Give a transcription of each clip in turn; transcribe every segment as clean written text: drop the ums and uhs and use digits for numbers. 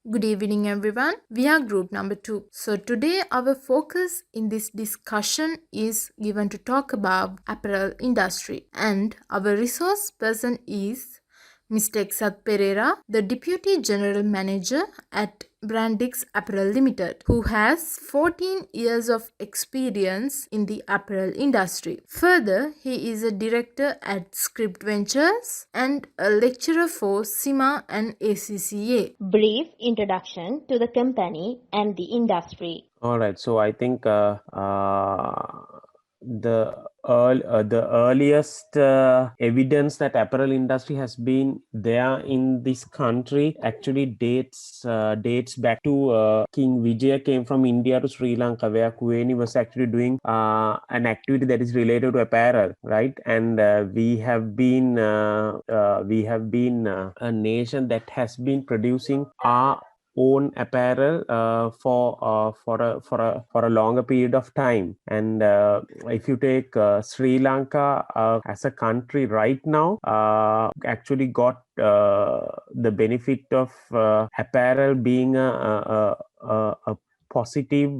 Good evening, everyone. We are group number 2. So, today our focus in this discussion is given to talk about apparel industry, and our resource person is Mr. Eksath Perera, the Deputy General Manager at Brandix Apparel Limited, who has 14 years of experience in the apparel industry. Further, he is a director at Script Ventures and a lecturer for CIMA and ACCA. Brief introduction to the company and the industry. All right. So I think the earliest evidence that apparel industry has been there in this country actually dates back to King Vijaya came from India to Sri Lanka, where Kuweni was actually doing an activity that is related to apparel, right? And we have been a nation that has been producing our own apparel for a longer period of time. And if you take Sri Lanka as a country right now, actually got the benefit of apparel being a positive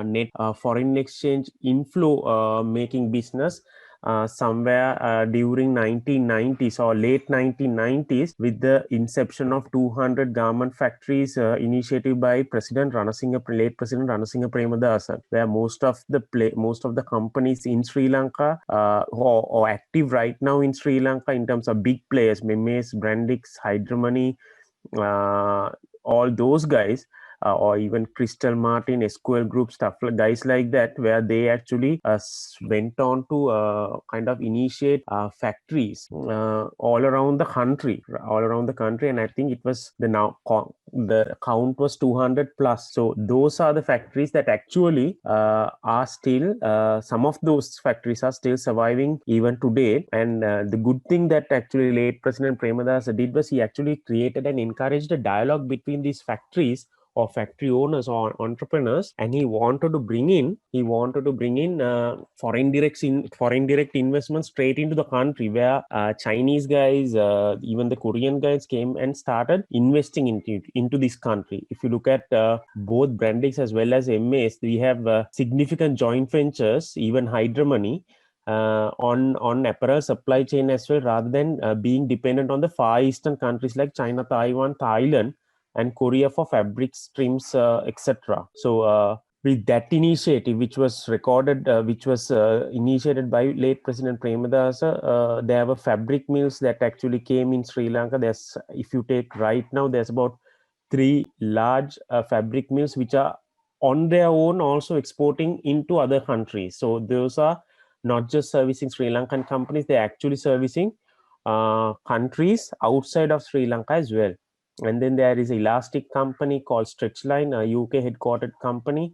net foreign exchange inflow making business somewhere during 1990s or late 1990s, with the inception of 200 garment factories initiated by late President Ranasinghe Premadasa, where most of the companies in Sri Lanka or active right now in Sri Lanka in terms of big players, Memes, Brandix, Hydromoney, all those guys, or even Crystal Martin, SQL Group, guys like that, where they actually went on to kind of initiate factories all around the country, and I think it was the count was 200 plus. So those are the factories that actually are still, some of those factories are still surviving even today. And the good thing that actually late President Premadasa did was he actually created and encouraged a dialogue between these factories or factory owners or entrepreneurs, and he wanted to bring in foreign direct investment straight into the country, where Chinese guys, even the Korean guys came and started investing into this country. If you look at both Brandix as well as MAs, we have significant joint ventures, even Hydromoney, on apparel supply chain as well, rather than being dependent on the Far Eastern countries like China, Taiwan, Thailand, and Korea for fabrics, trims, etc. So with that initiative, which was initiated by late President Premadasa, there were fabric mills that actually came in Sri Lanka. If you take right now, there's about 3 large fabric mills which are on their own also exporting into other countries. So those are not just servicing Sri Lankan companies, they're actually servicing countries outside of Sri Lanka as well. And then there is an elastic company called Stretchline, a UK headquartered company.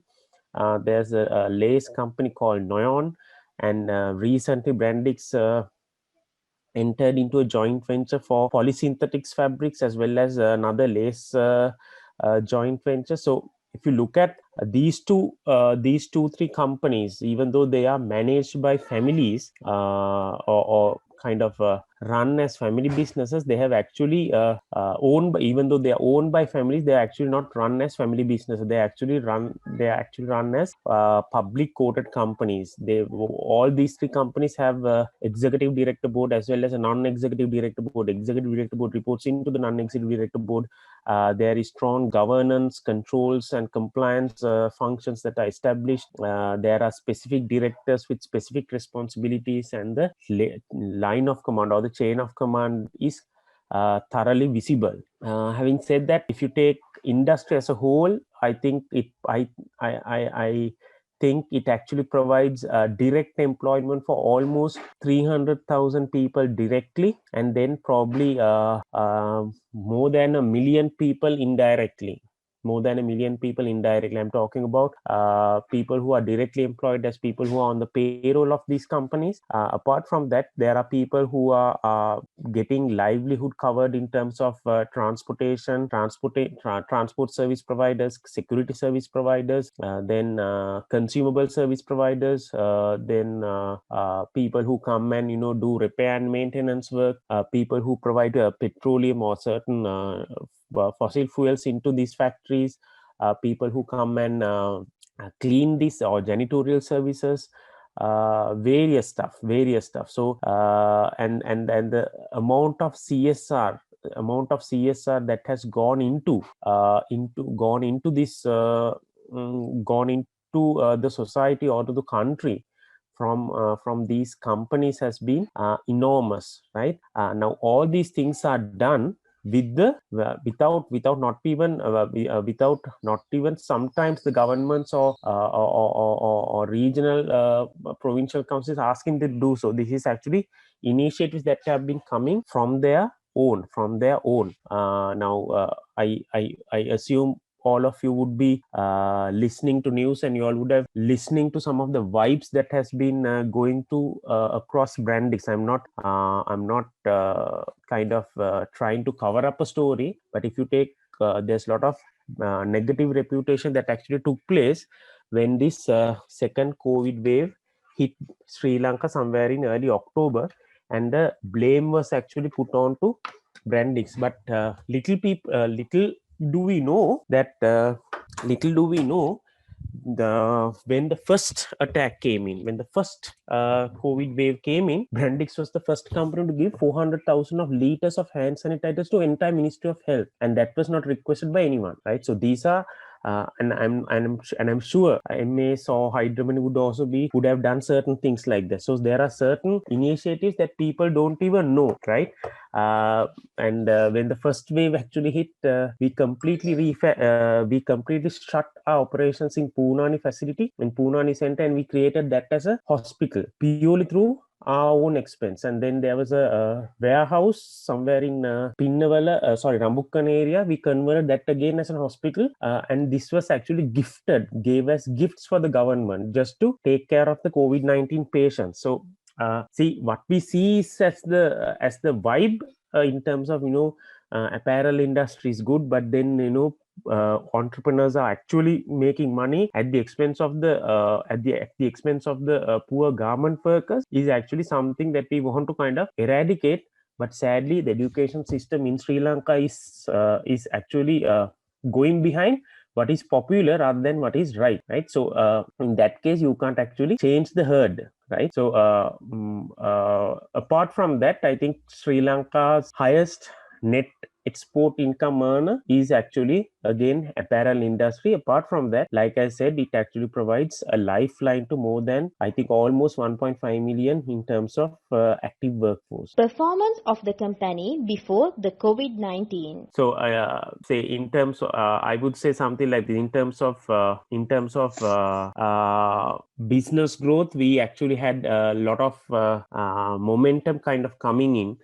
There's a lace company called Noyon, and recently Brandix entered into a joint venture for polysynthetics fabrics, as well as another lace joint venture. So if you look at these two, three companies, even though they are managed by families or kind of run as family businesses, they have actually even though they are owned by families, they are actually not run as family businesses. They are actually run as public quoted companies. All these three companies have executive director board as well as a non-executive director board. Executive director board reports into the non-executive director board. There is strong governance, controls, and compliance functions that are established. There are specific directors with specific responsibilities, and the line of command or the chain of command is thoroughly visible. Having said that, if you take industry as a whole, I think I think it actually provides direct employment for almost 300,000 people directly, and then probably more than 1 million people indirectly. I'm talking about people who are directly employed as people who are on the payroll of these companies. Apart from that, there are people who are getting livelihood covered in terms of transport service providers, security service providers, then consumable service providers, then people who come and do repair and maintenance work, people who provide petroleum or certain fossil fuels into these factories, people who come and clean this or janitorial services, various stuff. So and the amount of CSR that has gone into this gone into the society or to the country from these companies has been enormous, right? Now all these things are done with the without not even sometimes the governments or regional provincial councils asking them to do so. This is actually initiatives that have been coming from their own. Now I assume all of you would be listening to news, and you all would have listening to some of the vibes that has been going to across Brandix. I'm not kind of trying to cover up a story, but if you take there's a lot of negative reputation that actually took place when this second COVID wave hit Sri Lanka somewhere in early October, and the blame was actually put on to Brandix. But little do we know that when the first attack came in, when the first COVID wave came in, Brandix was the first company to give 400,000 of liters of hand sanitizers to entire Ministry of Health, and that was not requested by anyone, right? So these are and I'm sure MS or Hydromani would have done certain things like this. So there are certain initiatives that people don't even know, right? And when the first wave actually hit, we completely shut our operations in Punani facility, in Punani center, and we created that as a hospital purely through our own expense. And then there was a warehouse somewhere in Rambukkan area. We converted that again as a hospital, and this was actually gave as gifts for the government just to take care of the COVID-19 patients. So see, what we see is as the vibe in terms of apparel industry is good, but then entrepreneurs are actually making money at the expense of the poor garment workers is actually something that we want to kind of eradicate. But sadly, the education system in Sri Lanka is actually going behind what is popular rather than what is right. So in that case, you can't actually change the herd, right? So apart from that, I think Sri Lanka's highest net export income earner is actually again apparel industry. Apart from that, like I said, it actually provides a lifeline to more than, I think, almost 1.5 million in terms of active workforce. Performance of the company before the COVID-19. So say in terms of, I would say something like this, in terms of business growth, we actually had a lot of momentum kind of coming in.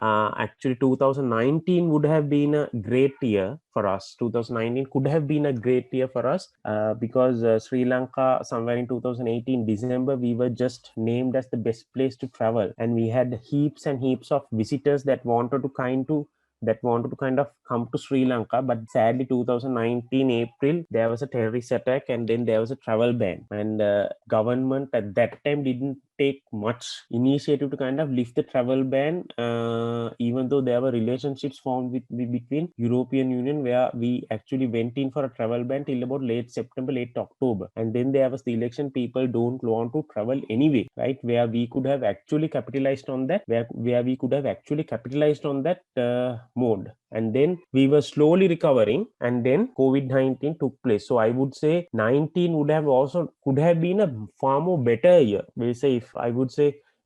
Actually 2019 would have been a great year for us. 2019 could have been a great year for us because Sri Lanka, somewhere in 2018 December, we were just named as the best place to travel, and we had heaps and heaps of visitors that wanted to kind of come to Sri Lanka. But sadly 2019 April, there was a terrorist attack, and then there was a travel ban, and government at that time didn't take much initiative to kind of lift the travel ban, even though there were relationships formed between European Union, where we actually went in for a travel ban till about late September, late October. And then there was the election. People don't want to travel anyway, right? Where we could have actually capitalized on that, mode. And then we were slowly recovering, and then COVID-19 took place. So I would say 19 could have been a far more better year.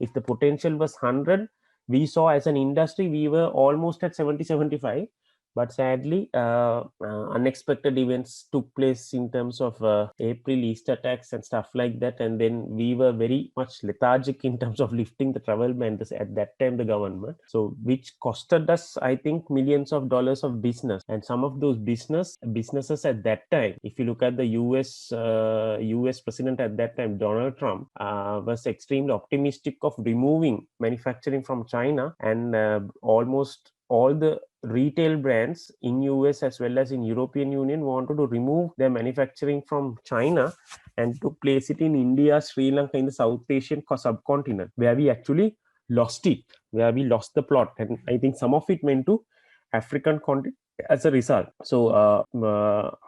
If the potential was 100, we saw as an industry we were almost at 70-75. But sadly, unexpected events took place in terms of April Easter attacks and stuff like that, and then we were very much lethargic in terms of lifting the travel ban at that time, the government. So which costed us, I think, millions of dollars of business. And some of those businesses at that time, if you look at the US president at that time, Donald Trump, was extremely optimistic of removing manufacturing from China, and almost all the retail brands in US as well as in European Union wanted to remove their manufacturing from China and to place it in India, Sri Lanka, in the South Asian subcontinent, where we lost the plot. And I think some of it went to African as a result. So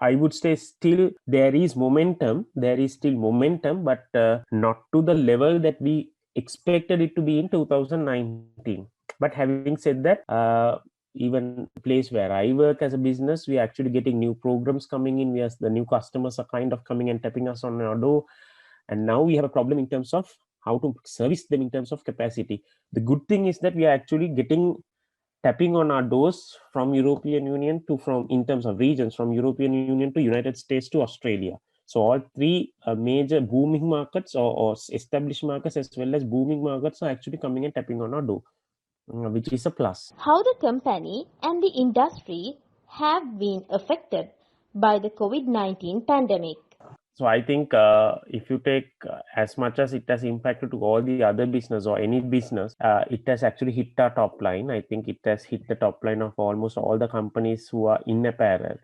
I would say still there is momentum. There is still momentum, but not to the level that we expected it to be in 2019. But having said that, even place where I work as a business, we are actually getting new programs coming in. The new customers are kind of coming and tapping us on our door, and now we have a problem in terms of how to service them in terms of capacity. The good thing is that we are actually getting tapping on our doors from European Union to from in terms of regions from European Union to United States to Australia. So all three major booming markets or established markets as well as booming markets are actually coming and tapping on our door, which is a plus. How the company and the industry have been affected by the COVID-19 pandemic. So I think if you take as much as it has impacted to all the other business or any business, it has actually hit our top line. I think it has hit the top line of almost all the companies who are in apparel.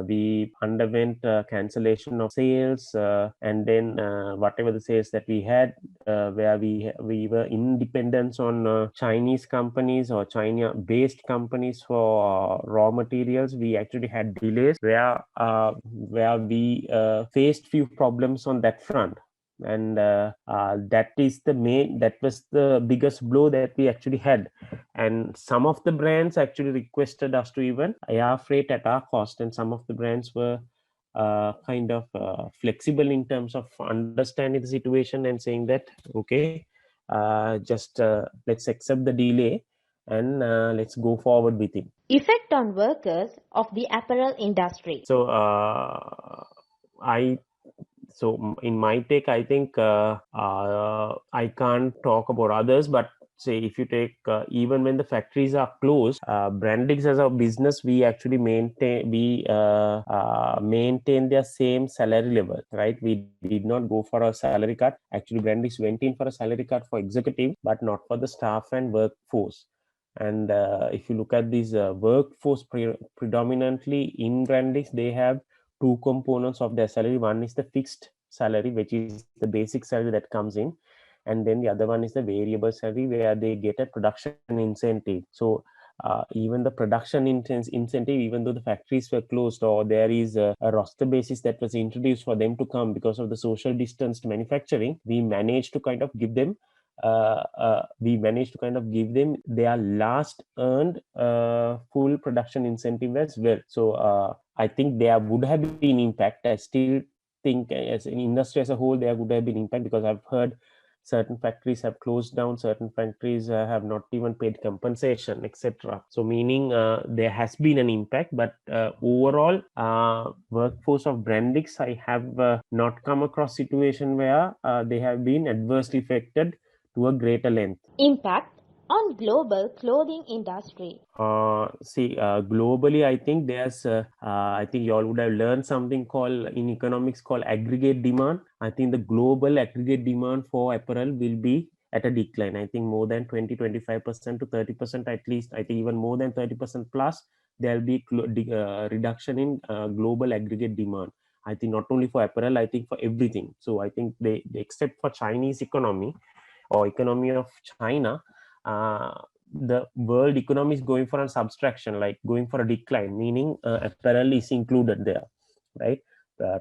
We underwent cancellation of sales, and then whatever the sales that we had, where we were independent on Chinese companies or China-based companies for raw materials, we actually had delays where we faced few problems on that front, and that was the biggest blow that we actually had. And some of the brands actually requested us to even air freight at our cost, and some of the brands were kind of flexible in terms of understanding the situation and saying that okay, just let's accept the delay and let's go forward with it. Effect on workers of the apparel industry. So in my take, I think I can't talk about others, but say if you take even when the factories are closed, Brandix as a business, we actually maintain their same salary level, right? We did not go for a salary cut. Actually, Brandix went in for a salary cut for executive, but not for the staff and workforce. And if you look at this workforce predominantly in Brandix, they have two components of their salary. One is the fixed salary, which is the basic salary that comes in, and then the other one is the variable salary where they get a production incentive. So even the production incentive, even though the factories were closed or there is a roster basis that was introduced for them to come because of the social distanced manufacturing, we managed to kind of give them their last earned full production incentive as well. So I think there would have been impact. I still think as an industry as a whole, there would have been impact, because I've heard certain factories have closed down, certain factories have not even paid compensation, etc. So meaning there has been an impact, but overall workforce of Brandix, I have not come across situation where they have been adversely affected to a greater length. Impact on global clothing industry. Globally, I think there's I think you all would have learned something called in economics called aggregate demand. I think the global aggregate demand for apparel will be at a decline. I think more than 20-25% to 30% at least. I think even more than 30% plus, there'll be reduction in global aggregate demand. I think not only for apparel, I think for everything. So I think they except for Chinese economy or economy of China, the world economy is going for a subtraction, like going for a decline, meaning apparel is included there, right?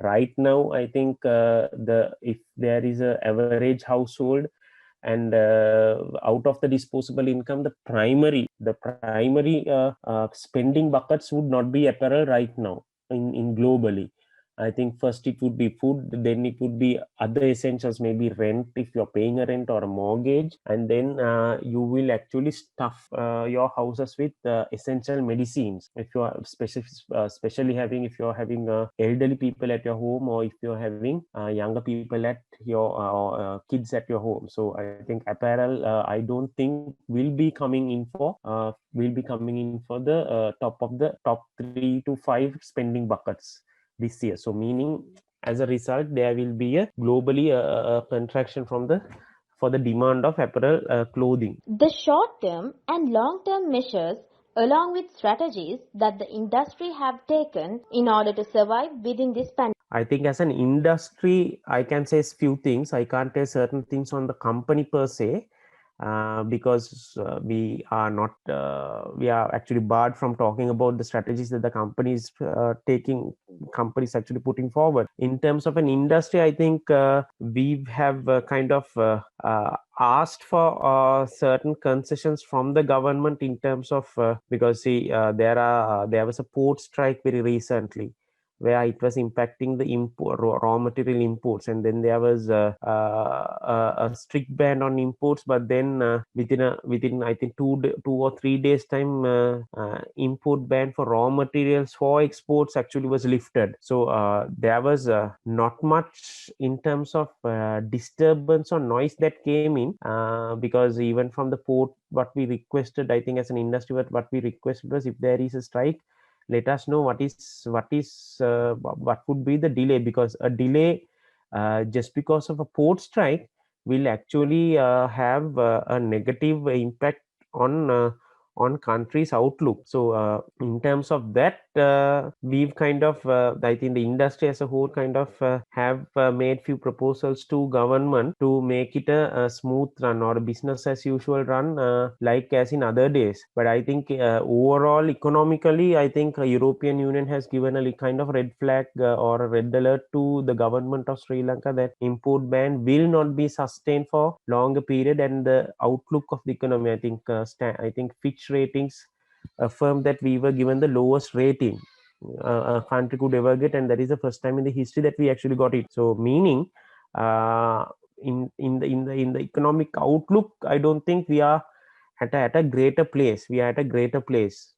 Right now, I think if there is a average household and out of the disposable income, the primary spending buckets would not be apparel right now in globally. I think first it would be food, then it would be other essentials, maybe rent if you're paying a rent or a mortgage, and then you will actually stuff your houses with essential medicines. If you are especially having, if you're having elderly people at your home, or if you're having younger people at your kids at your home. So I think apparel, I don't think will be coming in for the top 3 to 5 spending buckets this year. So meaning as a result, there will be a globally a contraction for the demand of apparel clothing. The short-term and long-term measures along with strategies that the industry have taken in order to survive within this pandemic. I think as an industry, I can say a few things. I can't say certain things on the company per se. because we are actually barred from talking about the strategies that the companies actually putting forward. In terms of an industry, I think we have kind of asked for certain concessions from the government in terms of because see there was a port strike very recently where it was impacting the raw material imports, and then there was a strict ban on imports. But then within I think 2 or 3 days time, import ban for raw materials for exports actually was lifted. So there was not much in terms of disturbance or noise that came in, because even from the port, what we requested, I think as an industry, what we requested was, if there is a strike, let us know what would be the delay, because a delay just because of a port strike will actually have a negative impact on country's outlook. So in terms of that, we've kind of I think the industry as a whole kind of have made few proposals to government to make it a smooth run or a business as usual run, like as in other days. But I think overall economically, I think European Union has given a kind of red flag or a red alert to the government of Sri Lanka that import ban will not be sustained for longer period, and the outlook of the economy, I think I think Fitch ratings affirmed that we were given the lowest rating a country could ever get, and that is the first time in the history that we actually got it. So meaning uh, in the economic outlook, I don't think we are at a greater place. We are at a greater place.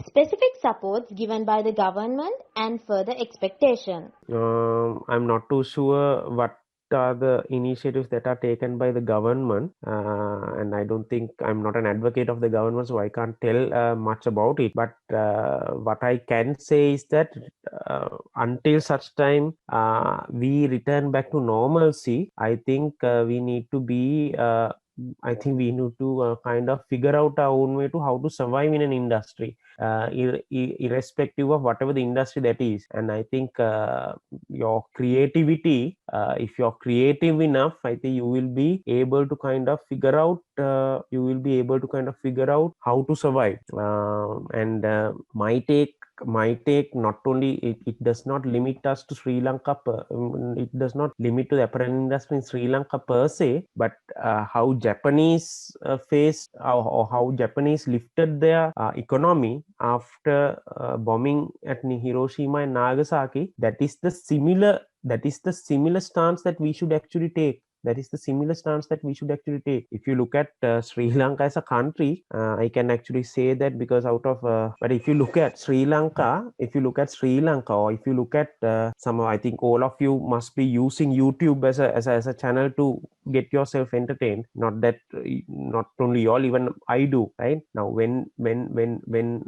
Specific supports given by the government and further expectation. I'm not too sure what are the initiatives that are taken by the government, and I don't think, I'm not an advocate of the government, so I can't tell much about it. But what I can say is that until such time we return back to normalcy, I think we need to be I think we need to kind of figure out our own way to how to survive in an industry, irrespective of whatever the industry that is. And I think your creativity, if you're creative enough, I think you will be able to kind of figure out how to survive. And my take, not only it does not limit us to Sri Lanka it does not limit to the apparel industry in Sri Lanka per se, but how Japanese faced or how Japanese lifted their economy after bombing at Hiroshima and Nagasaki. That is the similar stance that we should actually take. If you look at Sri Lanka as a country, I can actually say that, because but if you look at Sri Lanka, or if you look at some, I think all of you must be using YouTube as a channel to get yourself entertained. Not only y'all, even I do, right? Now when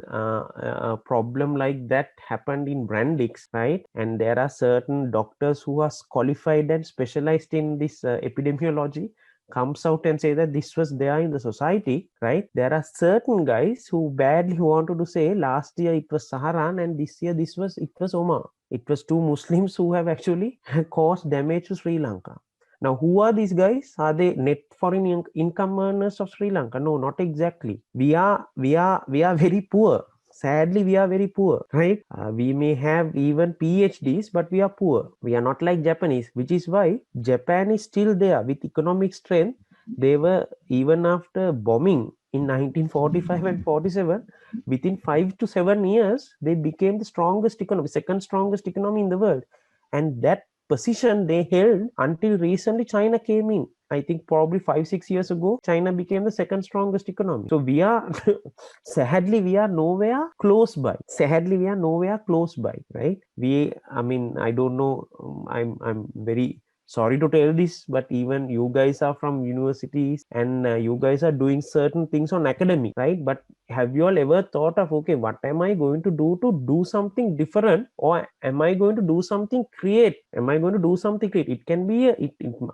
a problem like that happened in Brandix, right, and there are certain doctors who are qualified and specialized in this epidemiology, comes out and say that this was there in the society, right? There are certain guys who badly wanted to say last year it was Saharan and this year it was Omar. It was two Muslims who have actually caused damage to Sri Lanka. Now, who are these guys? Are they net foreign income earners of Sri Lanka? No, not exactly. We are very poor. Sadly, we are very poor, right? We may have even PhDs, but we are poor. We are not like Japanese, which is why Japan is still there with economic strength. They were, even after bombing in 1945 and 47, within 5 to 7 years, they became the second strongest economy in the world. And that position they held until recently China came in. I think probably 5-6 years ago, China became the second strongest economy. So we are sadly we are nowhere close by. Right? I don't know. I'm very sorry to tell this, but even you guys are from universities and you guys are doing certain things on academic, right? But have you all ever thought of, okay, what am I going to do something different, or am I going to do something create? It can be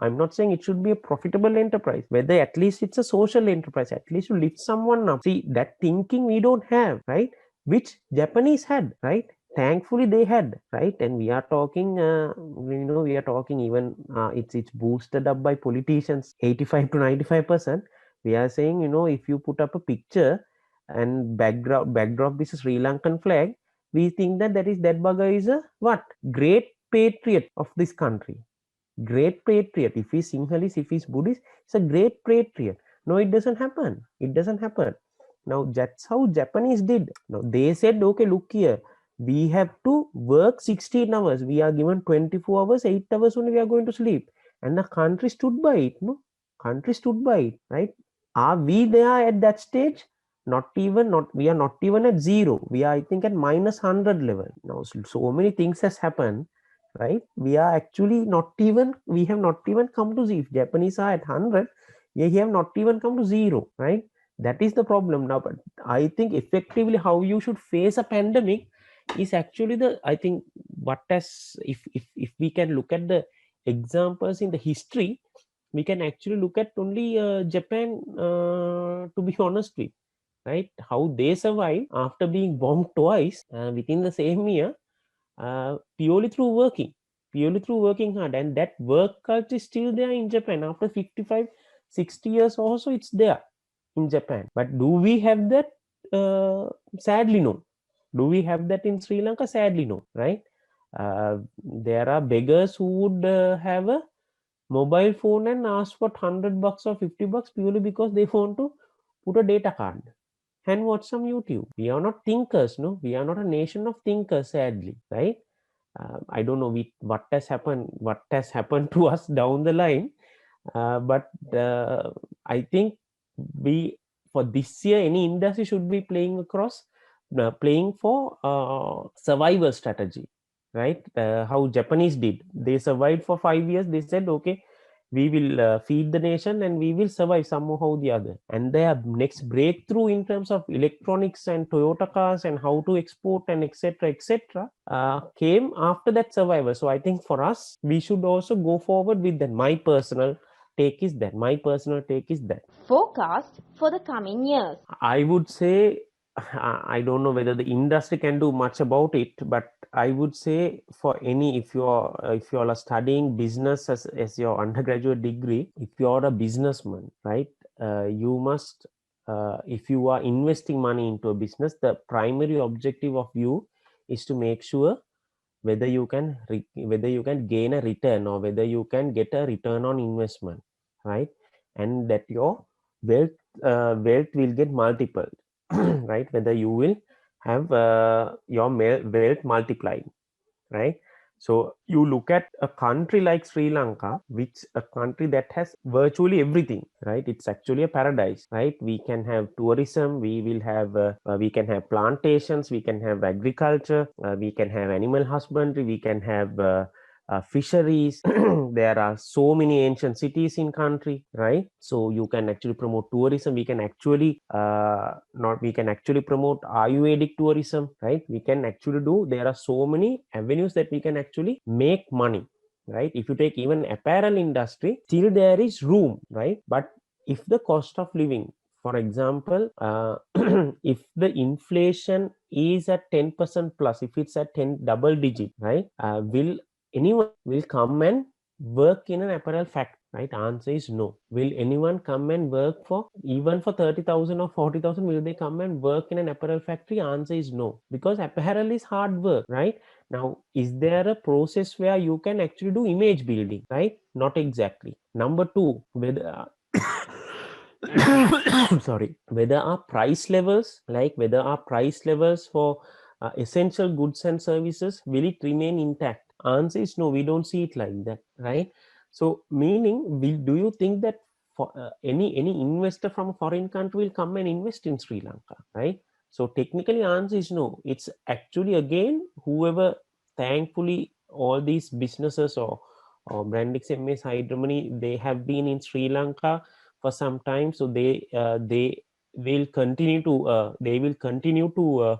I'm not saying it should be a profitable enterprise, whether at least it's a social enterprise, at least to lift someone up. See, that thinking we don't have, right? Which Japanese had, right? Thankfully they had, right? And we are talking we are talking even it's boosted up by politicians 85 to 95%. We are saying, if you put up a picture and backdrop is a Sri Lankan flag, we think that that bugger is a what? Great patriot of this country. Great patriot. If he's Sinhalese, if he's Buddhist, it's a great patriot. No, it doesn't happen. It doesn't happen. Now that's how Japanese did. Now they said, okay, look here, we have to work 16 hours. We are given 24 hours, 8 hours only we are going to sleep. And the country stood by it. No, country stood by it, right? Are we there at that stage? Not even. Not we are not even at zero. We are, I think, at -100 level. Now so many things has happened, right? We are actually not even, we have not even come to zero. If Japanese are at 100, we have not even come to zero, right? That is the problem now. But I think effectively how you should face a pandemic is actually the, I think, what has, if we can look at the examples in the history, we can actually look at only Japan, to be honest with, right? How they survive after being bombed twice within the same year, purely through working hard. And that work culture is still there in Japan after 55, 60 years also, it's there in Japan. But do we have that? Sadly no. Do we have that in Sri Lanka? Sadly no, right? There are beggars who would have a mobile phone and ask for $100 or $50 purely because they want to put a data card and watch some YouTube. We are not thinkers, no. We are not a nation of thinkers, sadly, right? I don't know what has happened to us down the line, but I think we, for this year, any industry should be playing for survival strategy, right? How Japanese did. They survived for 5 years. They said, okay, we will feed the nation and we will survive somehow or the other. And their next breakthrough in terms of electronics and Toyota cars and how to export and etc came after that survival. So I think for us, we should also go forward with that. My personal take is that. Forecast for the coming years. I would say, I don't know whether the industry can do much about it, but I would say, for any, if you are studying business as your undergraduate degree, if you are a businessman, right, you must, if you are investing money into a business, the primary objective of you is to make sure whether you can gain a return, or whether you can get a return on investment, right? And that your wealth will get multiplied, right? Whether you will have your wealth multiplied, right? So you look at a country like Sri Lanka, which a country that has virtually everything, right? It's actually a paradise, right? We can have tourism, we can have plantations, we can have agriculture, we can have animal husbandry, we can have fisheries. There are so many ancient cities in country, right? So you can actually promote tourism. We can actually promote Ayurvedic tourism, right? We can actually there are so many avenues that we can actually make money, right? If you take even apparel industry, still there is room, right? But if the cost of living, for example, if the inflation is at 10% plus, if it's at 10 double digit, right, will anyone will come and work in an apparel factory, right? Answer is no. Will anyone come and work for even for 30,000 or 40,000? Will they come and work in an apparel factory? Answer is no, because apparel is hard work, right? Now, is there a process where you can actually do image building, right? Not exactly. Number two, whether sorry, whether our price levels for essential goods and services, will it remain intact? Answer is no. We don't see it like that, right? So meaning, do you think that for any investor from a foreign country will come and invest in Sri Lanka, right? So technically answer is no. It's actually, again, whoever, thankfully, all these businesses or Brandix, MS, Hydromony, they have been in Sri Lanka for some time, so they will continue to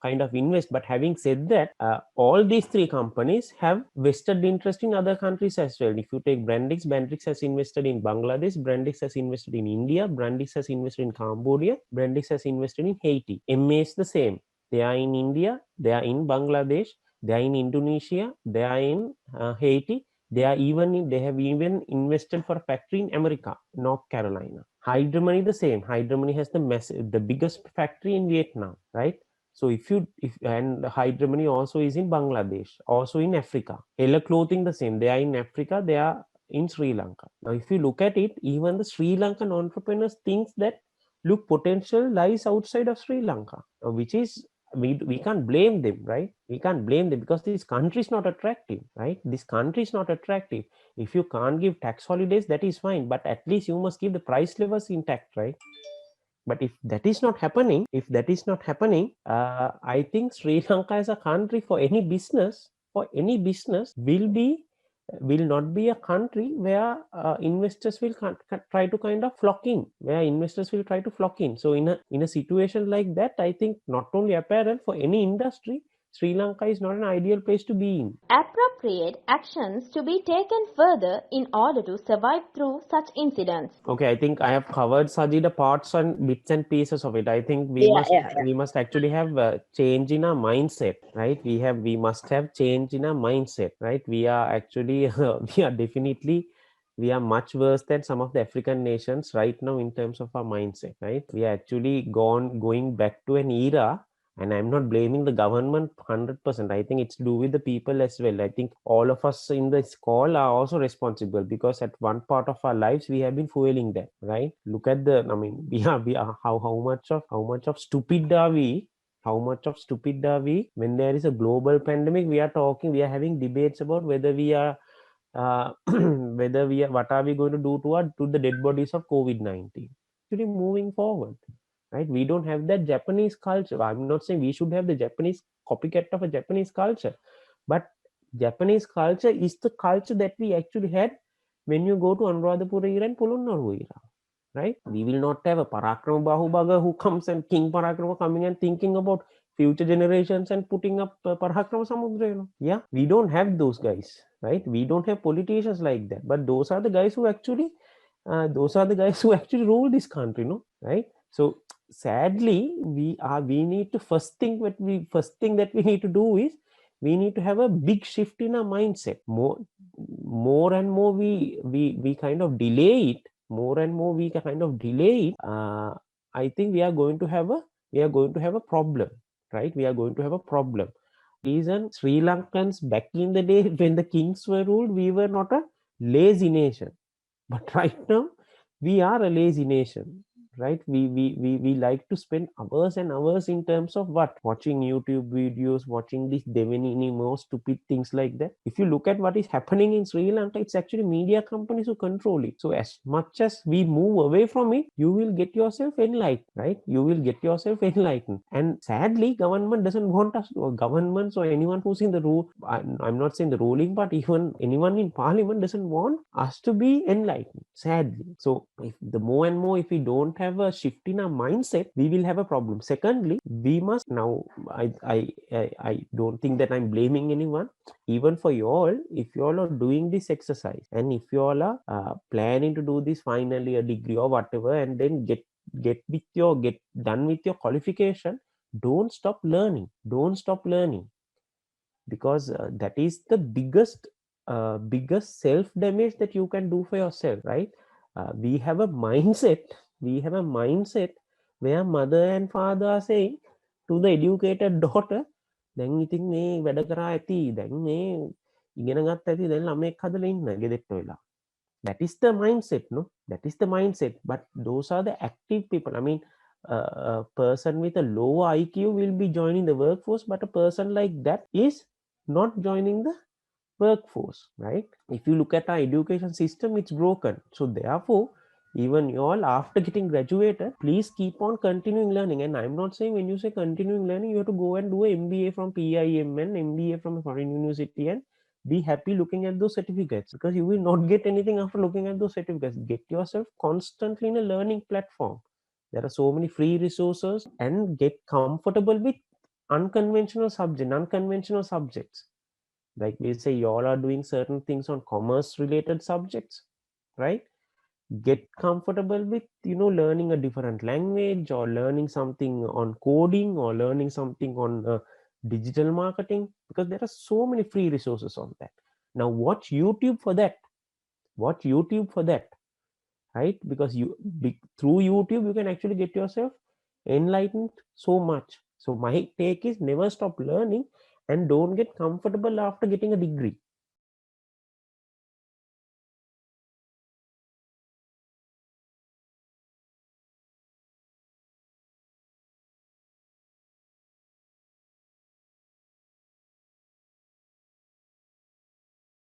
kind of invest. But having said that, all these three companies have vested interest in other countries as well. If you take Brandix has invested in Bangladesh, Brandix has invested in India, Brandix has invested in Cambodia, Brandix has invested in Haiti. MA is the same. They are in India, they are in Bangladesh, they are in Indonesia, they are in Haiti. They have even invested for a factory in America, North Carolina. Hydromony the same. Hydromony has the biggest factory in Vietnam, right? So and Hydromony also is in Bangladesh, also in Africa. Ella Clothing the same. They are in Africa. They are in Sri Lanka. Now, if you look at it, even the Sri Lankan entrepreneurs think that look, potential lies outside of Sri Lanka, which is we can't blame them, right? We can't blame them because this country is not attractive, right? This country is not attractive. If you can't give tax holidays, that is fine, but at least you must keep the price levels intact, right? But if that is not happening, I think Sri Lanka as a country for any business, will not be a country where investors will try to kind of flock in, so in a situation like that, I think not only apparel, for any industry, Sri Lanka is not an ideal place to be in. Appropriate actions to be taken further in order to survive through such incidents. Okay, I think I have covered, Saji, the parts and bits and pieces of it. I think we must actually have a change in our mindset, right? We must have change in our mindset, right? We are actually we are much worse than some of the African nations right now in terms of our mindset, right? We are actually going back to an era, and I'm not blaming the government 100%. I think it's to do with the people as well. I think all of us in this call are also responsible, because at one part of our lives we have been fueling that, right? Look at we are how much of stupid are we? How much of stupid are we when there is a global pandemic? We are having debates about whether we are what are we going to do to the dead bodies of COVID-19? Actually, moving forward, right? We don't have that Japanese culture. I'm not saying we should have the Japanese copycat of a Japanese culture, but Japanese culture is the culture that we actually had when you go to Anuradhapura era and Polonnaruwa era, right? We will not have a Parakrama Bahubaga who comes and King Parakrama coming and thinking about future generations and putting up Parakrama Samudra. Yeah, we don't have those guys, right? We don't have politicians like that, but those are the guys who actually rule this country, no? Right? So sadly, we need to first thing that we need to do is we need to have a big shift in our mindset. More and more we kind of delay it. I think we are going to have a problem, right? We are going to have a problem. Reason, Sri Lankans back in the day when the kings were ruled, we were not a lazy nation. But right now, we are a lazy nation, right? We like to spend hours and hours in terms of what? Watching YouTube videos, watching these Devanini, more stupid things like that. If you look at what is happening in Sri Lanka, it's actually media companies who control it. So as much as we move away from it, you will get yourself enlightened, right? And sadly, government doesn't want us, or governments or anyone who's in the rule, I'm not saying the ruling, but even anyone in parliament doesn't want us to be enlightened, sadly. So if the more and more, if we don't have a shift in our mindset, we will have a problem. Secondly, we must now, I don't think that I'm blaming anyone. Even for you all, if you all are doing this exercise, and if you all are planning to do this finally a degree or whatever, and then get done with your qualification, don't stop learning, because that is the biggest self damage that you can do for yourself, right? We have a mindset where mother and father are saying to the educated daughter, දැන් ඉතින් මේ වැඩ කරා ඇති, දැන් මේ ඉගෙන ගත්ත ඇති, දැන් ළමෙක් හදලා ඉන්න ගෙදෙට්ට වෙලා. That is the mindset, no? That is the mindset. But those are the active people. I mean, a person with a lower IQ will be joining the workforce, but a person like that is not joining the workforce, right? If you look at our education system, it's broken. So therefore, even you all, after getting graduated, please keep on continuing learning. And I'm not saying when you say continuing learning, you have to go and do an MBA from PIMN, MBA from a foreign university, and be happy looking at those certificates, because you will not get anything after looking at those certificates. Get yourself constantly in a learning platform. There are so many free resources, and get comfortable with unconventional subjects. Like we say, you all are doing certain things on commerce related subjects, right? Get comfortable with learning a different language, or learning something on coding, or learning something on digital marketing, because there are so many free resources on that. Now watch YouTube for that. right? Because through YouTube you can actually get yourself enlightened so much. So my take is never stop learning and don't get comfortable after getting a degree.